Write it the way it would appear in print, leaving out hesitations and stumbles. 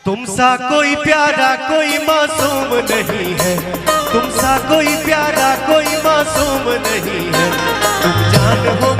तुमसा कोई प्यारा कोई मासूम नहीं है, तुमसा कोई प्यारा कोई मासूम नहीं है, तुम जान हो